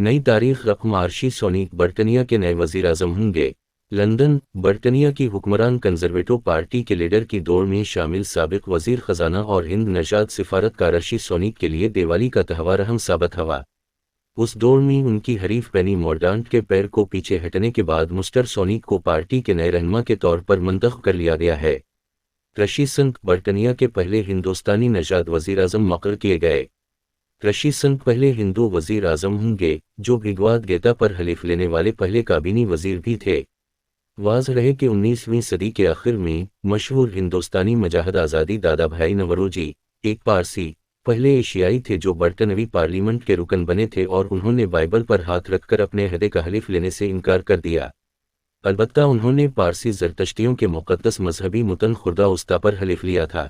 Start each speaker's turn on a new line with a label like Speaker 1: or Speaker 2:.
Speaker 1: नई तारीख रकम आर्शी सोनीक बर्तानिया के नए वज़ीर आज़म होंगे। लंदन। बर्तानिया की हुक्मरान कंजर्वेटिव पार्टी के लीडर की दौड़ में शामिल साबिक वज़ीर ख़जाना और हिंद नजात सिफारतकार आर्शी सोनीक के लिए दिवाली का त्यौहार अहम साबित हुआ। उस दौड़ में उनकी हरीफ पेनी मोर्डांट के पैर को पीछे हटने के बाद मिस्टर सोनीक को पार्टी के नए रहनुमा के तौर पर मुंतखब कर लिया गया है। ऋषि सुनक बर्तानिया के पहले हिंदुस्तानी नजात वज़ीर आज़म मुक़र्रर किए गए। ऋषि सुनक पहले हिंदू वज़ीर आज़म होंगे जो भिगवाद गेता पर हलीफ लेने वाले पहले काबीनी वज़ीर भी थे। वाज़ रहे कि 19वीं सदी के आखिर में मशहूर हिंदुस्तानी मुजाहिद आज़ादी दादा भाई नवरोजी एक पारसी पहले एशियाई थे जो बर्तानवी पार्लियामेंट के रुकन बने थे और उन्होंने बाइबल पर हाथ रखकर अपने अहदे का हलीफ लेने से इनकार कर दिया। अलबत्ता उन्होंने पारसी ज़रतश्तियों के मुक़द्दस मजहबी मुतन खुर्दा उस्ता पर हलीफ लिया था।